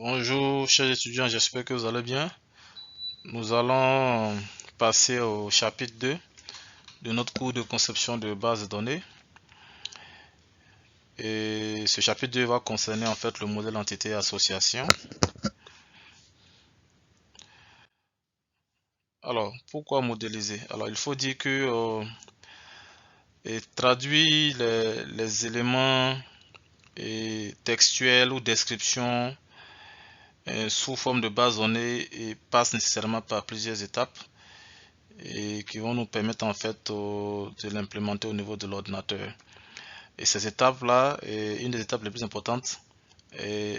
Bonjour chers étudiants, j'espère que vous allez bien. Nous allons passer au chapitre 2 de notre cours de conception de bases de données. Et ce chapitre 2 va concerner en fait le modèle entité association. Alors, pourquoi modéliser? Alors, il faut dire que traduire les éléments textuels ou descriptions sous forme de base de données et passe nécessairement par plusieurs étapes et qui vont nous permettre en fait de l'implémenter au niveau de l'ordinateur. Et ces étapes-là, une des étapes les plus importantes,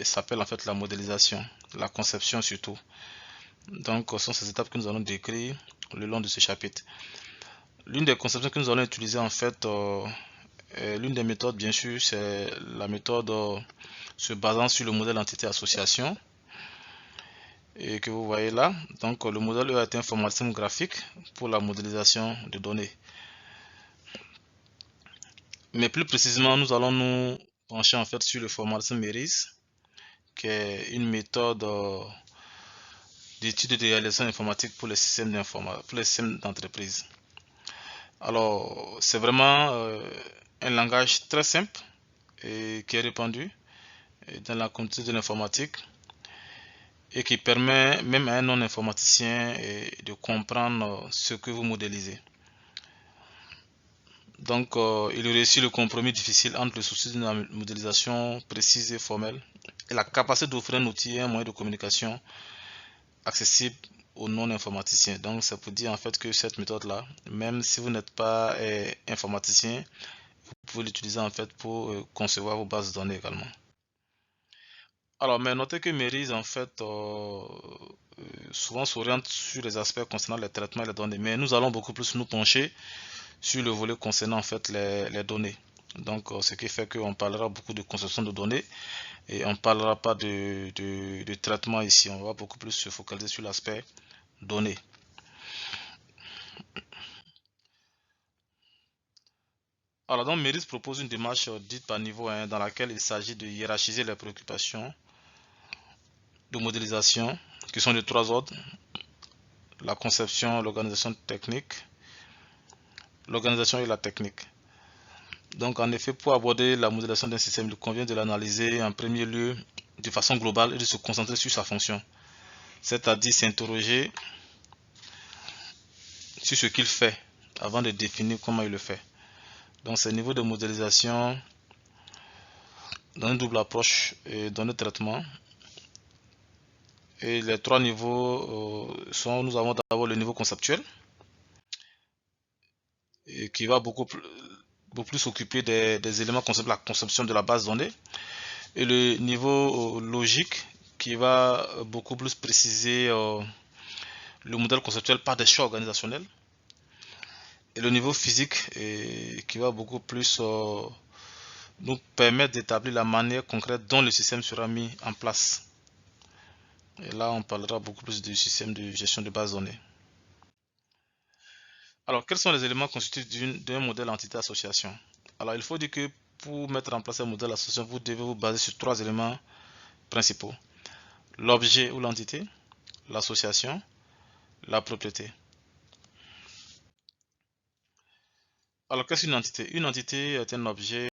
s'appelle en fait la modélisation, la conception surtout. Donc, ce sont ces étapes que nous allons décrire le long de ce chapitre. L'une des conceptions que nous allons utiliser en fait, l'une des méthodes bien sûr, c'est la méthode se basant sur le modèle entité association et que vous voyez là. Donc, le modèle est un formalisme graphique pour la modélisation de données. Mais plus précisément, nous allons nous pencher en fait sur le formalisme MERIS, qui est une méthode d'étude de réalisation informatique pour les systèmes d'entreprise. Alors, c'est vraiment un langage très simple et qui est répandu dans la communauté de l'informatique et qui permet même à un non-informaticien de comprendre ce que vous modélisez. Donc, il réussit le compromis difficile entre le souci d'une modélisation précise et formelle et la capacité d'offrir un outil et un moyen de communication accessible aux non-informaticiens. Donc, ça peut dire en fait que cette méthode-là, même si vous n'êtes pas informaticien, vous pouvez l'utiliser en fait pour concevoir vos bases de données également. Alors, mais notez que Mérise en fait souvent s'oriente sur les aspects concernant les traitements et les données, mais nous allons beaucoup plus nous pencher sur le volet concernant en fait les données. Donc, ce qui fait qu'on parlera beaucoup de conception de données et on ne parlera pas de traitement ici. On va beaucoup plus se focaliser sur l'aspect données. Alors, donc, Méris propose une démarche dite par niveau 1 dans laquelle il s'agit de hiérarchiser les préoccupations de modélisation qui sont de trois ordres: la conception, l'organisation technique, l'organisation et la technique. Donc, en effet, pour aborder la modélisation d'un système, il convient de l'analyser en premier lieu de façon globale et de se concentrer sur sa fonction, c'est-à-dire s'interroger sur ce qu'il fait avant de définir comment il le fait. Donc, ces niveaux de modélisation dans une double approche et dans le traitement. Et les trois niveaux sont, nous avons d'abord le niveau conceptuel, et qui va beaucoup plus s'occuper des éléments concernant la conception de la base de données. Et le niveau logique, qui va beaucoup plus préciser le modèle conceptuel par des choix organisationnels. Et le niveau physique, qui va beaucoup plus nous permettre d'établir la manière concrète dont le système sera mis en place. Et là, on parlera beaucoup plus du système de gestion de base de données. Alors, quels sont les éléments constitutifs d'un modèle entité-association? Alors, il faut dire que pour mettre en place un modèle association, vous devez vous baser sur trois éléments principaux: l'objet ou l'entité, l'association, la propriété. Alors, qu'est-ce qu'une entité? Une entité est un objet,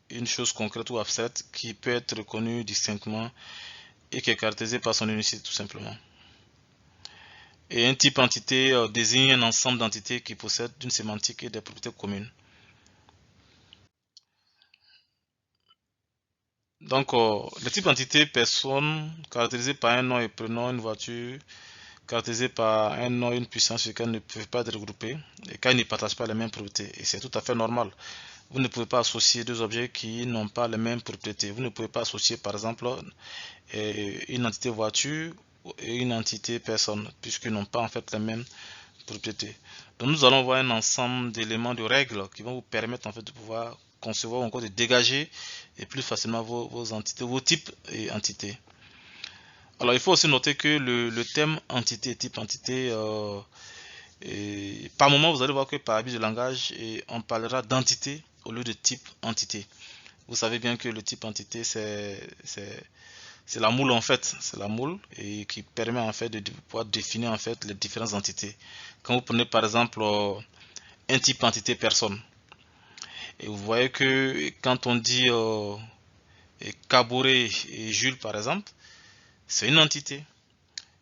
une chose concrète ou abstraite qui peut être reconnue distinctement et qui est caractérisée par son unicité tout simplement. Et un type entité désigne un ensemble d'entités qui possèdent une sémantique et des propriétés communes. Donc, le type d'entité personne, caractérisé par un nom et prénom, une voiture, caractérisé par un nom et une puissance sur lesquels ne peuvent pas être regroupés, et car ils ne partagent pas les mêmes propriétés. Et c'est tout à fait normal. Vous ne pouvez pas associer deux objets qui n'ont pas les mêmes propriétés. Vous ne pouvez pas associer, par exemple, une entité voiture et une entité personne, puisqu'ils n'ont pas en fait les mêmes propriétés. Donc, nous allons voir un ensemble d'éléments, de règles qui vont vous permettre en fait de pouvoir concevoir ou encore de dégager et plus facilement vos entités, vos types et entités. Alors, il faut aussi noter que le thème entité, type entité, par moment, vous allez voir que par habit de langage, on parlera d'entité au lieu de type entité. Vous savez bien que le type entité, c'est c'est la moule en fait, c'est la moule et qui permet en fait de pouvoir définir en fait les différentes entités. Quand vous prenez par exemple un type entité personne, et vous voyez que quand on dit Caboret et Jules par exemple, c'est une entité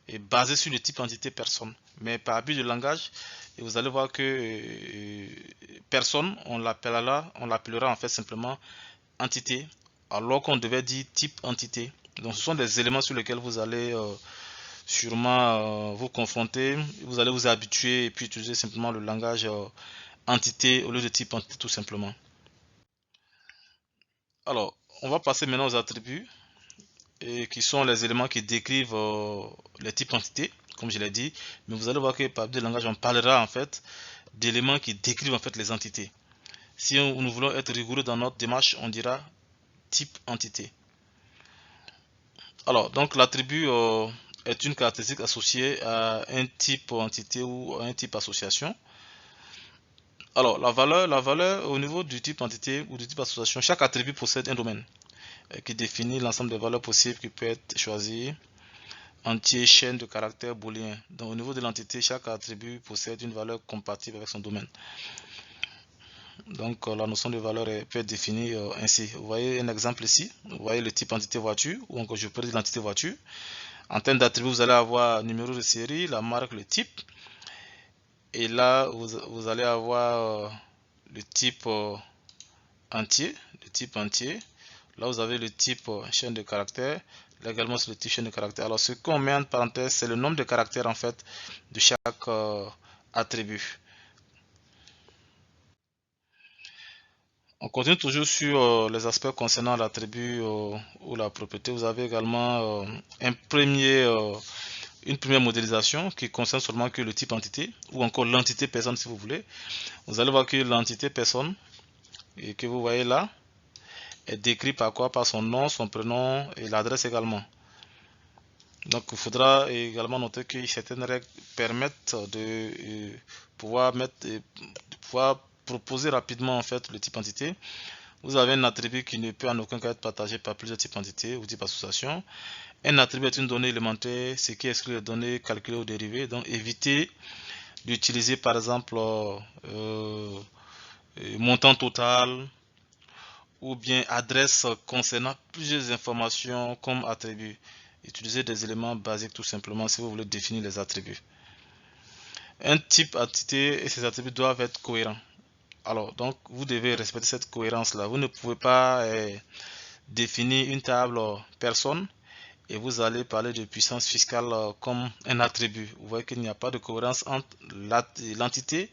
et basée sur le type entité personne. Mais par abus de langage, et vous allez voir que personne, on l'appellera en fait simplement entité, alors qu'on devait dire type entité. Donc ce sont des éléments sur lesquels vous allez sûrement vous confronter, vous allez vous habituer et puis utiliser simplement le langage entité au lieu de type entité tout simplement. Alors, on va passer maintenant aux attributs et qui sont les éléments qui décrivent les types entités, comme je l'ai dit. Mais vous allez voir que par le langage, on parlera en fait d'éléments qui décrivent en fait les entités. Si nous voulons être rigoureux dans notre démarche, on dira type entité. Alors, donc l'attribut est une caractéristique associée à un type entité ou à un type association. Alors, la valeur au niveau du type entité ou du type association, chaque attribut possède un domaine qui définit l'ensemble des valeurs possibles qui peut être choisi entier chaîne de caractères booléens. Donc au niveau de l'entité, chaque attribut possède une valeur compatible avec son domaine. Donc la notion de valeur peut être définie ainsi. Vous voyez un exemple ici. Vous voyez le type entité voiture, ou encore je peux dire l'entité voiture. En termes d'attributs, vous allez avoir numéro de série, la marque, le type. Et là, vous allez avoir le type entier. Le type entier. Là, vous avez le type chaîne de caractères. Là également, c'est le type chaîne de caractères. Alors, ce qu'on met en parenthèse, c'est le nombre de caractères en fait de chaque attribut. On continue toujours sur les aspects concernant l'attribut ou la propriété. Vous avez également une première modélisation qui concerne seulement que le type entité ou encore l'entité personne si vous voulez. Vous allez voir que l'entité personne et que vous voyez là est décrite par quoi? Par son nom, son prénom et l'adresse également. Donc il faudra également noter que certaines règles permettent de pouvoir proposer rapidement en fait le type entité. Vous avez un attribut qui ne peut en aucun cas être partagé par plusieurs types d'entités ou types d'associations. Un attribut est une donnée élémentaire, ce qui exclut les données calculées ou dérivées. Donc évitez d'utiliser par exemple montant total ou bien adresse concernant plusieurs informations comme attribut. Utilisez des éléments basiques tout simplement si vous voulez définir les attributs. Un type entité et ses attributs doivent être cohérents. Alors, donc, vous devez respecter cette cohérence-là. Vous ne pouvez pas définir une table personne et vous allez parler de puissance fiscale comme un attribut. Vous voyez qu'il n'y a pas de cohérence entre l'entité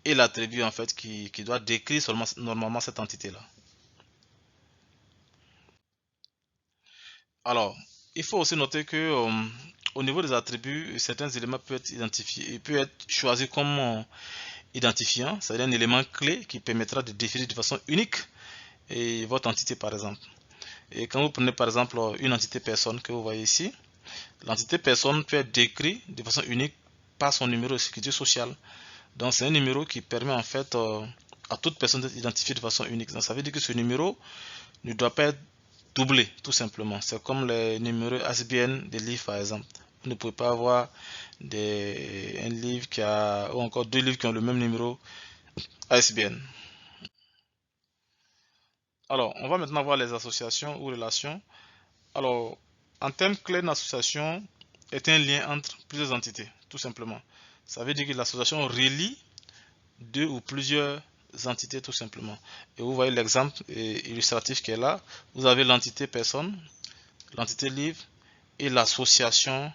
et l'attribut en fait qui doit décrire seulement normalement cette entité-là. Alors, il faut aussi noter que au niveau des attributs, certains éléments peuvent être identifiés et peuvent être choisis comme identifiants, c'est-à-dire un élément clé qui permettra de définir de façon unique et votre entité par exemple. Et quand vous prenez par exemple une entité personne que vous voyez ici, l'entité personne peut être décrite de façon unique par son numéro de sécurité sociale. Donc c'est un numéro qui permet en fait à toute personne d'être identifiée de façon unique. Donc ça veut dire que ce numéro ne doit pas être doublé tout simplement. C'est comme les numéros ASBN des livres par exemple. Vous ne pouvez pas avoir un livre ou encore deux livres qui ont le même numéro ASBN. Alors, on va maintenant voir les associations ou relations. Alors, en termes clés, une association est un lien entre plusieurs entités, tout simplement. Ça veut dire que l'association relie deux ou plusieurs entités, tout simplement. Et vous voyez l'exemple illustratif qui est là. Vous avez l'entité personne, l'entité livre et l'association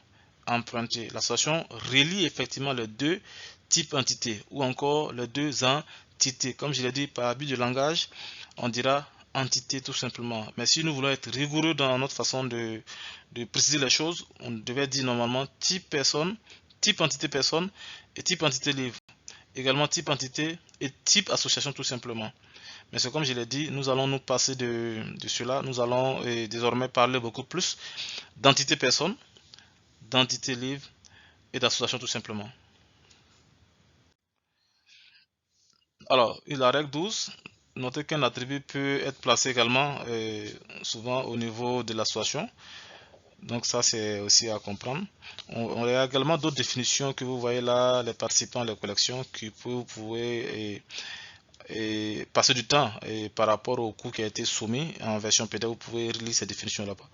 empruntée. L'association relie effectivement les deux types d'entités ou encore les deux entités. Comme je l'ai dit, par abus de langage, on dira entité tout simplement. Mais si nous voulons être rigoureux dans notre façon de préciser les choses, on devait dire normalement type personne, type entité personne et type entité livre. Également type entité et type association tout simplement. Mais c'est comme je l'ai dit, nous allons nous passer de cela. Nous allons désormais parler beaucoup plus d'entité personne, d'entité livre et d'association tout simplement. Alors, la règle 12, notez qu'un attribut peut être placé également souvent au niveau de l'association. Donc ça c'est aussi à comprendre. On a également d'autres définitions que vous voyez là, les participants, les collections, que vous pouvez passer du temps et par rapport au cours qui a été soumis en version PDF, vous pouvez relire ces définitions là-bas.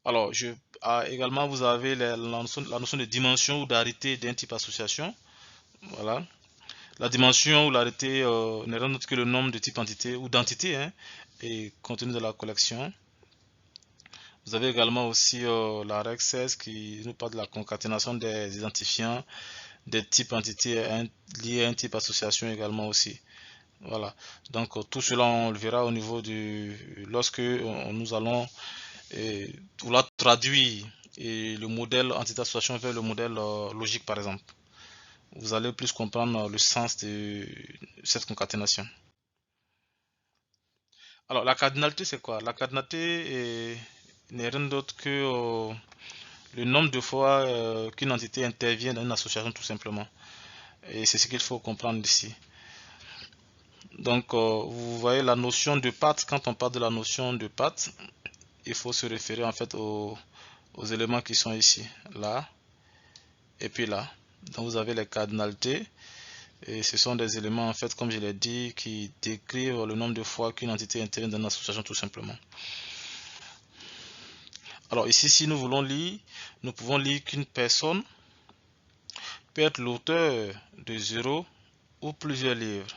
Alors, également, vous avez la notion de dimension ou d'arité d'un type association. Voilà. La dimension ou l'arité n'est rien d'autre que le nombre de types entités ou d'entités et contenu de la collection. Vous avez également aussi la règle 16 qui nous parle de la concaténation des identifiants des types entités liés à un type association également aussi. Voilà. Donc tout cela on le verra au niveau lorsque nous allons vouloir traduire le modèle entité association vers le modèle logique par exemple. Vous allez plus comprendre le sens de cette concaténation. Alors la cardinalité c'est quoi? La cardinalité n'est rien d'autre que le nombre de fois qu'une entité intervient dans une association tout simplement. Et c'est ce qu'il faut comprendre ici. Donc vous voyez la notion de path, quand on parle de la notion de path, il faut se référer en fait aux éléments qui sont ici, là et puis là. Donc vous avez les cardinalités et ce sont des éléments en fait comme je l'ai dit qui décrivent le nombre de fois qu'une entité intervient dans une association tout simplement. Alors ici si nous voulons lire, nous pouvons lire qu'une personne peut être l'auteur de 0 ou plusieurs livres.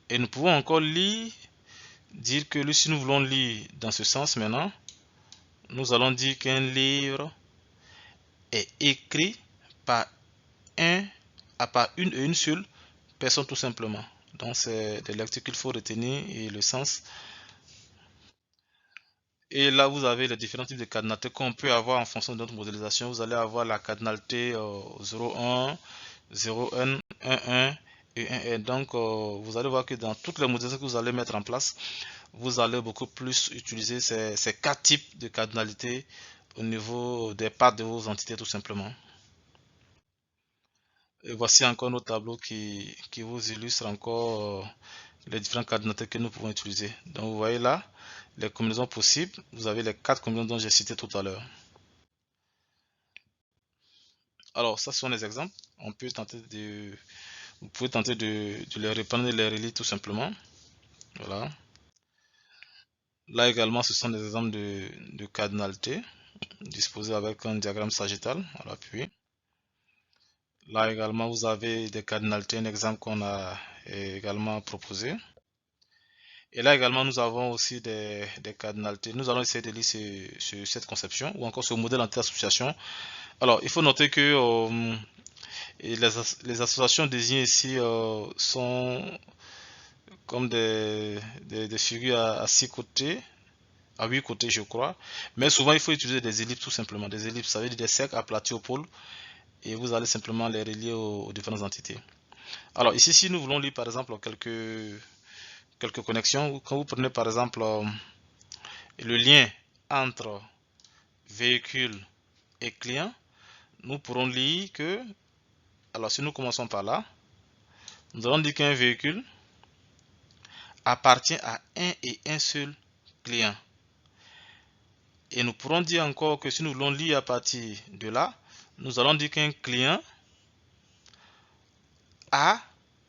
Et nous pouvons encore lire, dire que si nous voulons lire dans ce sens maintenant, nous allons dire qu'un livre est écrit par une et une seule personne tout simplement. Donc c'est des lectures qu'il faut retenir et le sens. Et là vous avez les différents types de cardinalité qu'on peut avoir en fonction de notre modélisation. Vous allez avoir la cardinalité 0,1, 0,1, 1,1 et 1,1. Donc vous allez voir que dans toutes les modélisations que vous allez mettre en place, vous allez beaucoup plus utiliser ces quatre types de cardinalité au niveau des parts de vos entités tout simplement. Et voici encore nos tableaux qui vous illustrent encore les différentes cardinalités que nous pouvons utiliser. Donc vous voyez là les combinaisons possibles. Vous avez les quatre combinaisons dont j'ai cité tout à l'heure. Alors ça ce sont des exemples. Vous pouvez tenter de les reprendre et les relire tout simplement. Voilà. Là également ce sont des exemples de cardinalité disposés avec un diagramme sagittal à l'appui. Là également, vous avez des cardinalités, un exemple qu'on a également proposé. Et là également, nous avons aussi des cardinalités. Nous allons essayer de lire cette conception ou encore ce modèle anti-association. Alors, il faut noter que les associations désignées ici sont comme des figures à 6 côtés, à 8 côtés, je crois. Mais souvent, il faut utiliser des ellipses tout simplement. Des ellipses, ça veut dire des cercles aplatis au pôle. Et vous allez simplement les relier aux différentes entités. Alors ici, si nous voulons lire par exemple quelques connexions, quand vous prenez par exemple le lien entre véhicule et client, nous pourrons lire que, alors si nous commençons par là, nous allons dire qu'un véhicule appartient à un et un seul client. Et nous pourrons dire encore que si nous voulons lire à partir de là, nous allons dire qu'un client a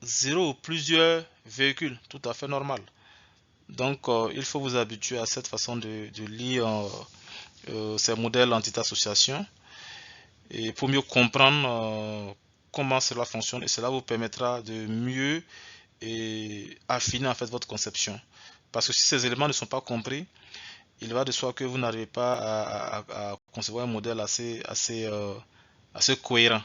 0 ou plusieurs véhicules, tout à fait normal. Donc il faut vous habituer à cette façon de lire ces modèles entité association et pour mieux comprendre comment cela fonctionne et cela vous permettra de mieux affiner en fait votre conception. Parce que si ces éléments ne sont pas compris, il va de soi que vous n'arrivez pas à concevoir un modèle assez cohérent.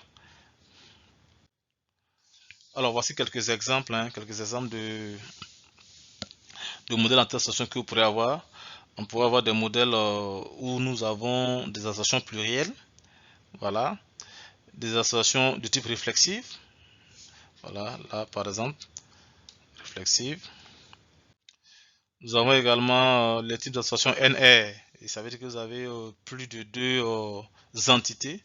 Alors voici quelques exemples de modèles d'antenne que vous pourrez avoir. On pourrait avoir des modèles où nous avons des associations plurielles, voilà, des associations de type réflexive, voilà, là par exemple, réflexive. Nous avons également les types d'associations NR, et ça veut dire que vous avez plus de deux entités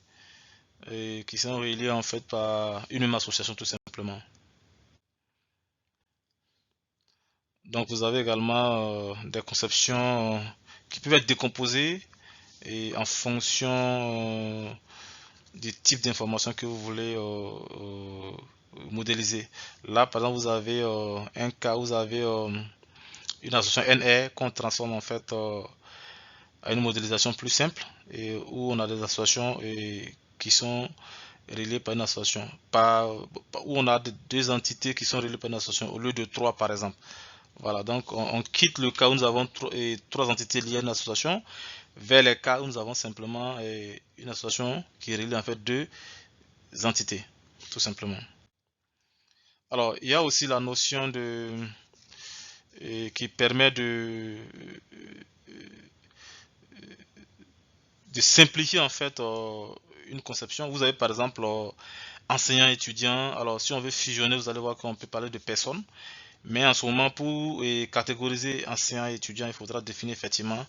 qui sont reliées en fait par une même association tout simplement. Donc vous avez également des conceptions qui peuvent être décomposées et en fonction du type d'information que vous voulez modéliser. Là, par exemple, vous avez un cas, vous avez une association NR qu'on transforme en fait à une modélisation plus simple et où on a des associations qui sont reliées par une association, où on a deux entités qui sont reliées par une association au lieu de trois par exemple. Voilà, donc on quitte le cas où nous avons trois entités liées à une association vers les cas où nous avons simplement une association qui relie en fait deux entités, tout simplement. Alors, il y a aussi la notion qui permet de simplifier en fait une conception. Vous avez par exemple enseignant-étudiant. Alors, si on veut fusionner, vous allez voir qu'on peut parler de personnes. Mais en ce moment, pour catégoriser enseignant et étudiant, il faudra définir effectivement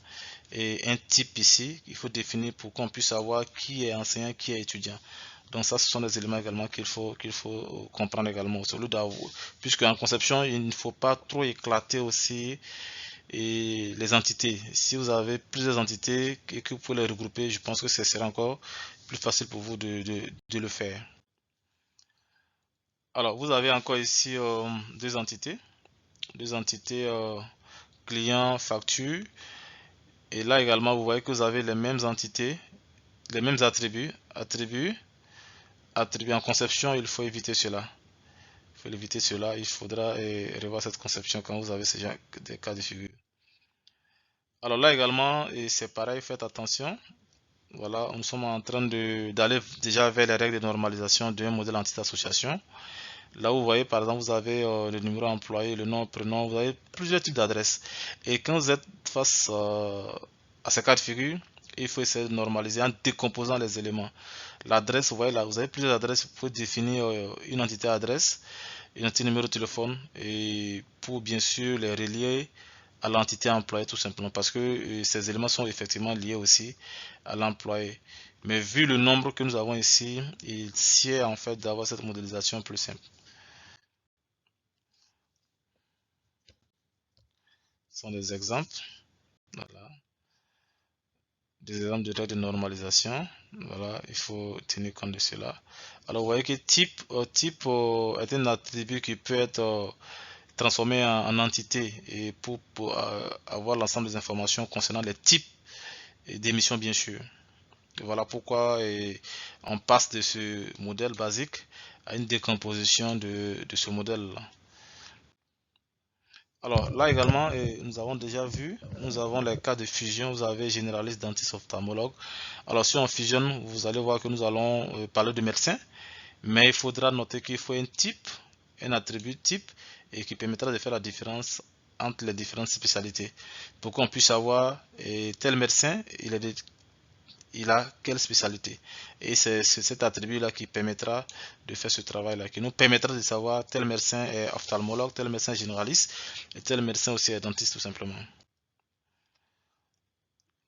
un type ici. Il faut définir pour qu'on puisse savoir qui est enseignant, qui est étudiant. Donc ça, ce sont des éléments également qu'il faut comprendre également. Puisque en conception, il ne faut pas trop éclater aussi les entités. Si vous avez plusieurs entités et que vous pouvez les regrouper, je pense que ce sera encore plus facile pour vous de le faire. Alors, vous avez encore ici deux entités client, facture. Et là également, vous voyez que vous avez les mêmes entités, les mêmes attributs, attributs en conception, il faut éviter cela. Il faut éviter cela, il faudra revoir cette conception quand vous avez ce genre de cas de figure. Alors là également, et c'est pareil, faites attention. Voilà, nous sommes en train d'aller déjà vers les règles de normalisation d'un modèle entité association. Là, vous voyez, par exemple, vous avez le numéro employé, le nom, prénom, vous avez plusieurs types d'adresses. Et quand vous êtes face à ces cas de figure, il faut essayer de normaliser en décomposant les éléments. L'adresse, vous voyez là, vous avez plusieurs adresses pour définir une entité adresse, une entité numéro de téléphone, et pour bien sûr les relier à l'entité employée tout simplement, parce que ces éléments sont effectivement liés aussi à l'employé. Mais vu le nombre que nous avons ici, il sied en fait d'avoir cette modélisation plus simple. Ce sont des exemples. Voilà. Des exemples de règles de normalisation. Voilà, il faut tenir compte de cela. Alors, vous voyez que type est un attribut qui peut être transformé en entité et pour avoir l'ensemble des informations concernant les types d'émissions, bien sûr. Et voilà pourquoi on passe de ce modèle basique à une décomposition de ce modèle-là. Alors là également, nous avons déjà vu, nous avons les cas de fusion, vous avez généraliste, dentiste, ophtalmologue. Alors si on fusionne, vous allez voir que nous allons parler de médecin, mais il faudra noter qu'il faut un type, un attribut type, et qui permettra de faire la différence entre les différentes spécialités. Pour qu'on puisse savoir tel médecin, il a quelle spécialité. Et c'est cet attribut-là qui permettra de faire ce travail-là, qui nous permettra de savoir tel médecin est ophtalmologue, tel médecin est généraliste, et tel médecin aussi est dentiste tout simplement.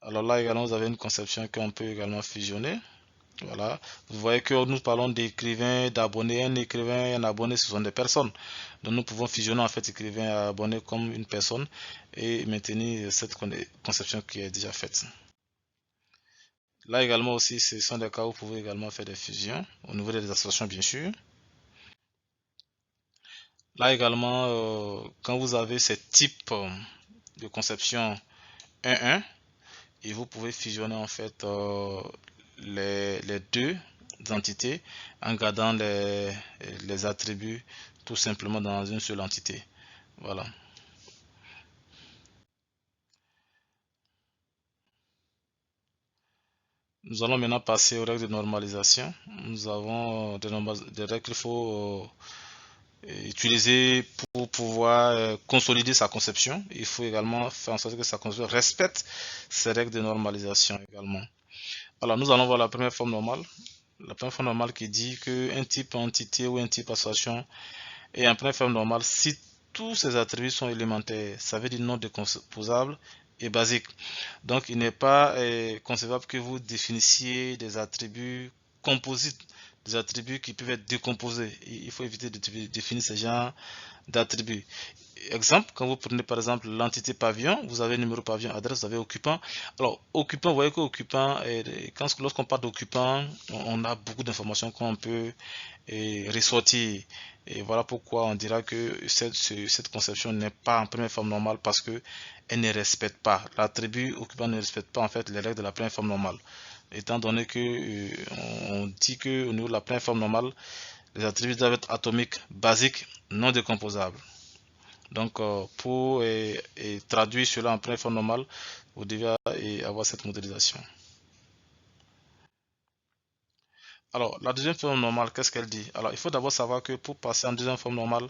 Alors là également, vous avez une conception qu'on peut également fusionner. Voilà. Vous voyez que nous parlons d'écrivain, d'abonné. Un écrivain et un abonné, ce sont des personnes. Donc nous pouvons fusionner en fait écrivain et abonné comme une personne et maintenir cette conception qui est déjà faite. Là également aussi, ce sont des cas où vous pouvez également faire des fusions au niveau des associations, bien sûr. Là également, quand vous avez ce type de conception 1-1, et vous pouvez fusionner en fait les deux entités en gardant les attributs tout simplement dans une seule entité. Voilà. Nous allons maintenant passer aux règles de normalisation. Nous avons des règles qu'il faut utiliser pour pouvoir consolider sa conception. Il faut également faire en sorte que sa conception respecte ces règles de normalisation également. Alors, nous allons voir la première forme normale. La première forme normale qui dit qu'un type entité ou un type association est en première forme normale si tous ses attributs sont élémentaires. Ça veut dire non décomposable et basique. Donc, il n'est pas concevable que vous définissiez des attributs composites, des attributs qui peuvent être décomposés. Il faut éviter de définir ce genre d'attributs. exemple, quand vous prenez par exemple l'entité pavillon, vous avez numéro pavillon, adresse, vous avez occupant. Alors, occupant, vous voyez que occupant, lorsqu'on parle d'occupant, on a beaucoup d'informations qu'on peut ressortir. Et voilà pourquoi on dira que cette conception n'est pas en première forme normale parce que elle ne respecte pas. L'attribut occupant ne respecte pas en fait les règles de la première forme normale. Étant donné que on dit que au niveau de la première forme normale, les attributs doivent être atomiques, basiques, non décomposables. Donc, pour traduire cela en première forme normale, vous devez avoir cette modélisation. Alors, la deuxième forme normale, qu'est-ce qu'elle dit? Alors, il faut d'abord savoir que pour passer en deuxième forme normale,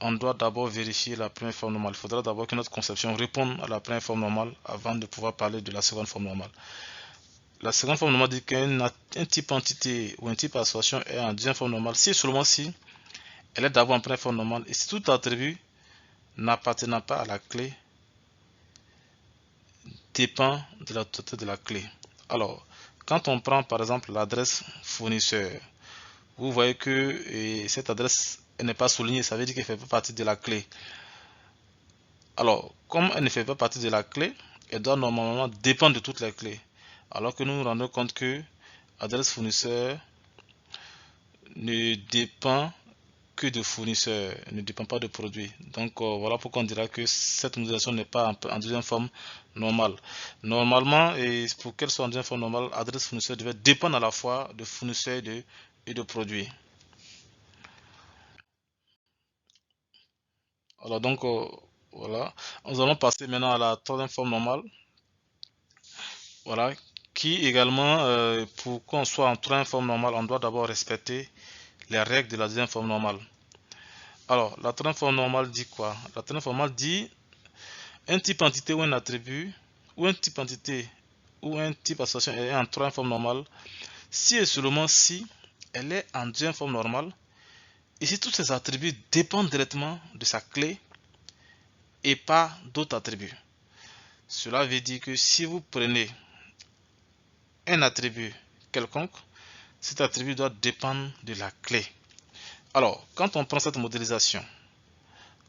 on doit d'abord vérifier la première forme normale. Il faudra d'abord que notre conception réponde à la première forme normale avant de pouvoir parler de la seconde forme normale. La seconde forme normale dit qu'un type entité ou un type association est en deuxième forme normale si seulement si elle est d'abord en première forme normale et si tout attribut n'appartenant pas à la clé dépend de la totalité de la clé. Alors, quand on prend par exemple l'adresse fournisseur, vous voyez que cette adresse n'est pas soulignée, ça veut dire qu'elle ne fait pas partie de la clé. Alors, comme elle ne fait pas partie de la clé, elle doit normalement dépendre de toutes les clés. Alors que nous nous rendons compte que adresse fournisseur ne dépend que de fournisseur, ne dépend pas de produit. Donc voilà pourquoi on dira que cette modélisation n'est pas en deuxième forme normale. Normalement, et pour qu'elle soit en deuxième forme normale, adresse fournisseur devait dépendre à la fois de fournisseur et de produit. Alors donc voilà, nous allons passer maintenant à la troisième forme normale. Voilà, qui également, pour qu'on soit en troisième forme normale, on doit d'abord respecter les règles de la deuxième forme normale. Alors, la troisième forme normale dit quoi? La troisième forme normale dit un type entité ou un attribut, ou un type entité ou un type association est en troisième forme normale, si et seulement si elle est en deuxième forme normale, et si tous ces attributs dépendent directement de sa clé et pas d'autres attributs. Cela veut dire que si vous prenez un attribut quelconque, cet attribut doit dépendre de la clé. Alors, quand on prend cette modélisation,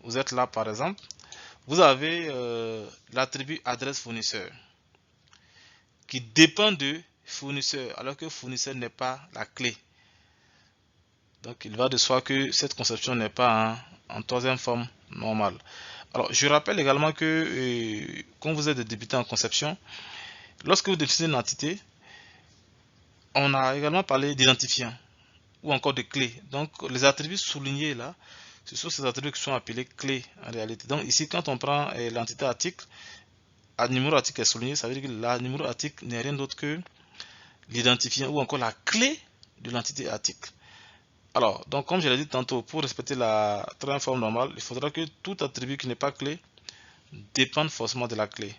vous êtes là par exemple, vous avez l'attribut adresse fournisseur qui dépend de fournisseur, alors que fournisseur n'est pas la clé. Donc il va de soi que cette conception n'est pas en troisième forme normale. Alors je rappelle également que quand vous êtes débutant en conception, lorsque vous définissez une entité, on a également parlé d'identifiant ou encore de clé. Donc les attributs soulignés là, ce sont ces attributs qui sont appelés clés en réalité. Donc ici quand on prend l'entité article, le numéro article est souligné, ça veut dire que le numéro article n'est rien d'autre que l'identifiant ou encore la clé de l'entité article. Alors, donc comme je l'ai dit tantôt, pour respecter la troisième forme normale, il faudra que tout attribut qui n'est pas clé dépende forcément de la clé.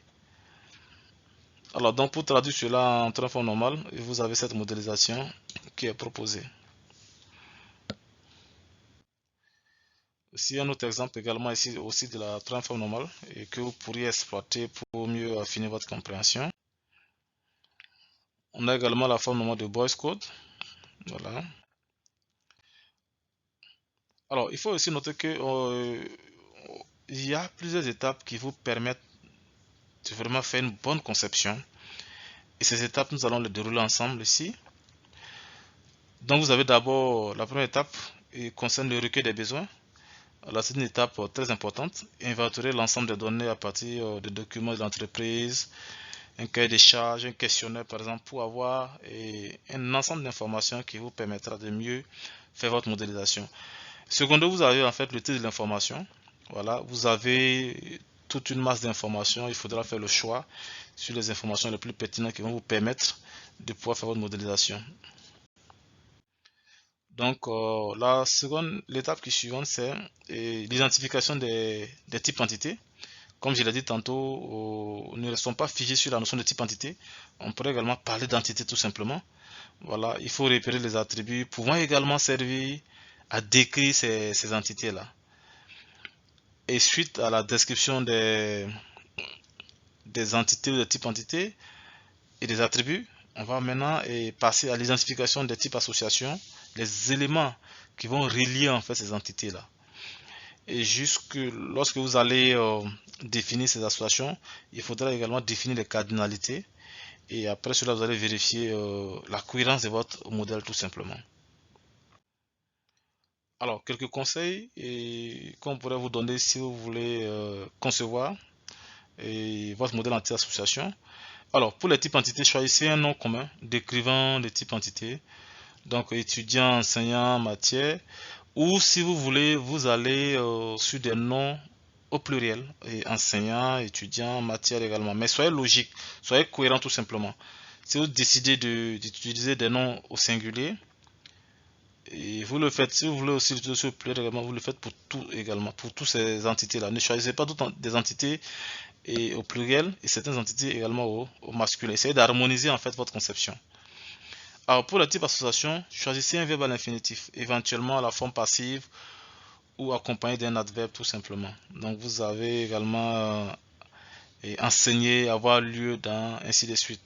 Alors, donc pour traduire cela en troisième forme normale, vous avez cette modélisation qui est proposée. Ici, un autre exemple également ici aussi de la troisième forme normale et que vous pourriez exploiter pour mieux affiner votre compréhension. On a également la forme normale de Boyce Code. Voilà. Alors, il faut aussi noter que il y a plusieurs étapes qui vous permettent de vraiment faire une bonne conception. Et ces étapes, nous allons les dérouler ensemble ici. Donc, vous avez d'abord la première étape qui concerne le recueil des besoins. Alors, c'est une étape très importante. Inventorier l'ensemble des données à partir des documents de l'entreprise, un cahier des charges, un questionnaire par exemple, pour avoir un ensemble d'informations qui vous permettra de mieux faire votre modélisation. Secondo, vous avez en fait le titre de l'information. Voilà, vous avez toute une masse d'informations. Il faudra faire le choix sur les informations les plus pertinentes qui vont vous permettre de pouvoir faire votre modélisation. Donc, l'étape qui est suivante, c'est l'identification des types entités. Comme je l'ai dit tantôt, nous ne restons pas figés sur la notion de type entité. On pourrait également parler d'entité tout simplement. Voilà, il faut repérer les attributs pouvant également servir à décrire ces entités-là. Et suite à la description des entités ou des types entités et des attributs, on va maintenant passer à l'identification des types associations, les éléments qui vont relier en fait ces entités-là. Et jusque lorsque vous allez définir ces associations, il faudra également définir les cardinalités. Et après cela, vous allez vérifier la cohérence de votre modèle tout simplement. Alors, quelques conseils qu'on pourrait vous donner si vous voulez concevoir votre modèle anti-association. Alors, pour les types entités, choisissez un nom commun décrivant les types entités. Donc, étudiant, enseignant, matière. Ou si vous voulez, vous allez sur des noms au pluriel. Et enseignant, étudiant, matière également. Mais soyez logique, soyez cohérent tout simplement. Si vous décidez d'utiliser des noms au singulier, et vous le faites, si vous voulez aussi l'utiliser sur le pluriel également, vous le faites pour tout également, pour toutes ces entités-là. Ne choisissez pas toutes des entités et au pluriel et certaines entités également au masculin. Essayez d'harmoniser en fait votre conception. Alors pour le type association, choisissez un verbe à l'infinitif, éventuellement la forme passive ou accompagné d'un adverbe tout simplement. Donc vous avez également enseigné, avoir lieu dans, ainsi de suite.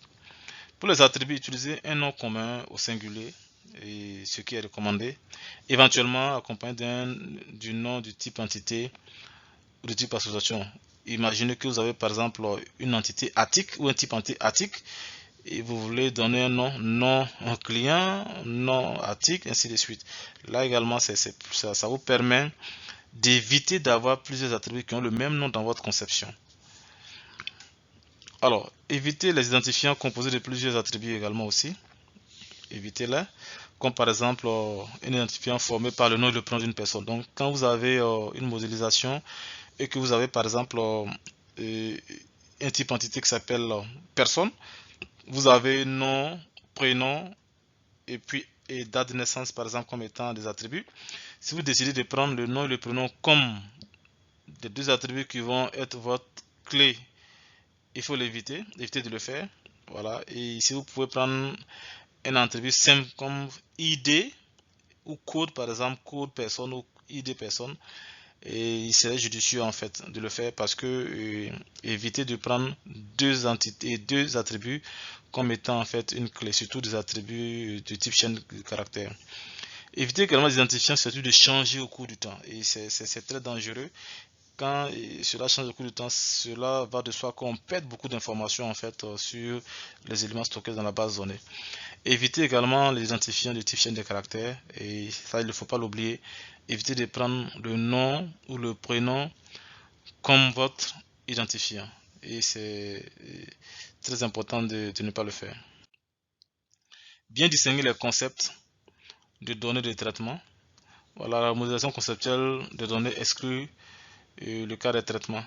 Pour les attributs, utilisez un nom commun au singulier, et ce qui est recommandé, éventuellement accompagné du nom du type entité ou du type association. Imaginez que vous avez par exemple une entité attique ou un type entité attique et vous voulez donner un nom, non client, non attique, ainsi de suite. Là également, ça vous permet d'éviter d'avoir plusieurs attributs qui ont le même nom dans votre conception. Alors, évitez les identifiants composés de plusieurs attributs également aussi. Évitez-les. Comme par exemple un identifiant formé par le nom et le prénom d'une personne. Donc, quand vous avez une modélisation et que vous avez par exemple un type entité qui s'appelle personne, vous avez nom, prénom et puis et date de naissance par exemple comme étant des attributs. Si vous décidez de prendre le nom et le prénom comme des deux attributs qui vont être votre clé, il faut l'éviter, éviter de le faire. Voilà. Et ici vous pouvez prendre un attribut simple comme ID ou code par exemple, code personne ou ID personne. Et il serait judicieux en fait de le faire parce que éviter de prendre deux entités, deux attributs comme étant en fait une clé, surtout des attributs de type chaîne de caractères. Éviter également les identifiants, surtout de changer au cours du temps. Et c'est très dangereux. Quand cela change au cours du temps, cela va de soi qu'on perd beaucoup d'informations en fait sur les éléments stockés dans la base de données. Évitez également les identifiants de type chaîne de caractères. Et ça, il ne faut pas l'oublier. Évitez de prendre le nom ou le prénom comme votre identifiant. Et c'est très important de ne pas le faire. Bien distinguer les concepts de données de traitement. Voilà, la modélisation conceptuelle de données exclut le cas de traitement.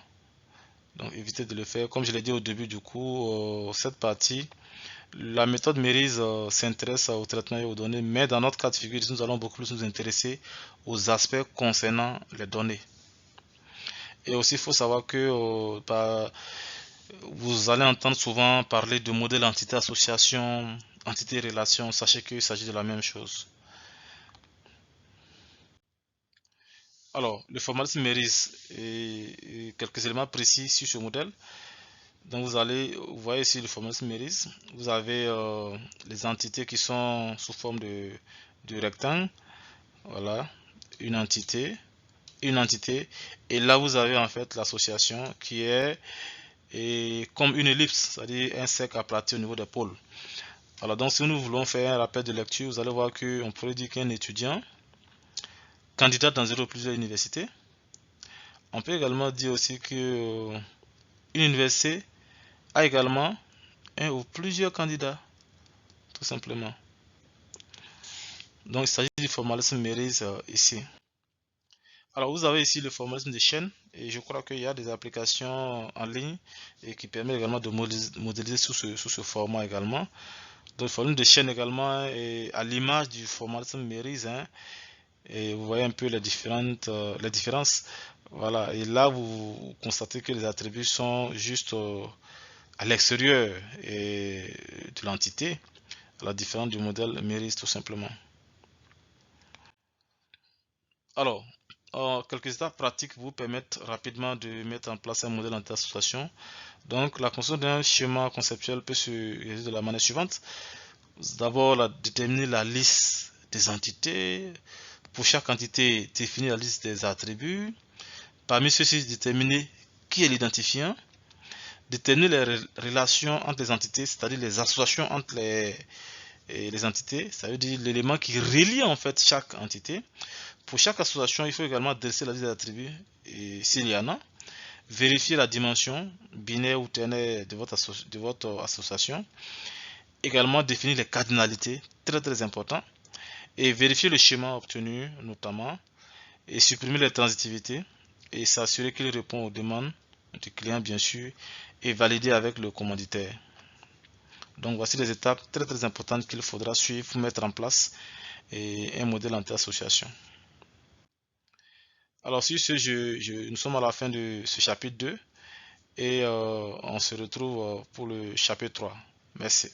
Donc évitez de le faire. Comme je l'ai dit au début du cours, cette partie, la méthode Mérise s'intéresse au traitement et aux données, mais dans notre cas de figure, nous allons beaucoup plus nous intéresser aux aspects concernant les données. Et aussi, il faut savoir que vous allez entendre souvent parler de modèle entité-association, entité-relation. Sachez qu'il s'agit de la même chose. Alors, le formalisme Mérise et quelques éléments précis sur ce modèle. Donc, vous voyez ici le formalisme Mérise. Vous avez les entités qui sont sous forme de rectangle. Voilà, une entité, et là vous avez en fait l'association qui est comme une ellipse, c'est-à-dire un cercle aplati au niveau des pôles. Alors donc si nous voulons faire un rappel de lecture, vous allez voir qu'on pourrait dire qu'un étudiant candidat dans une ou plusieurs universités. On peut également dire aussi que une université a également un ou plusieurs candidats, tout simplement. Donc il s'agit du formalisme Mérise ici. Alors vous avez ici le formalisme de chaîne et je crois qu'il y a des applications en ligne et qui permettent également de modéliser sous ce format également. Donc le formalisme de chaîne également est à l'image du formalisme Mérise, hein, et vous voyez un peu les différences. Voilà, et là vous constatez que les attributs sont juste à l'extérieur de l'entité, à la différence du modèle Mérise tout simplement. Alors, quelques étapes pratiques vous permettent rapidement de mettre en place un modèle d'association. Donc, la construction d'un schéma conceptuel peut se réaliser de la manière suivante. D'abord, déterminer la liste des entités. Pour chaque entité, définir la liste des attributs. Parmi ceux-ci, déterminer qui est l'identifiant, déterminer les relations entre les entités, c'est-à-dire les associations entre les entités, ça veut dire l'élément qui relie en fait chaque entité. Pour chaque association, il faut également dresser la liste des attributs, et s'il y en a, vérifier la dimension binaire ou ternaire de votre association, également définir les cardinalités, très important, et vérifier le schéma obtenu notamment, et supprimer les transitivités, et s'assurer qu'il répond aux demandes du client bien sûr, et valider avec le commanditaire. Donc voici les étapes très importantes qu'il faudra suivre pour mettre en place un modèle anti-association. Alors sur ce, nous sommes à la fin de ce chapitre 2 et on se retrouve pour le chapitre 3. Merci.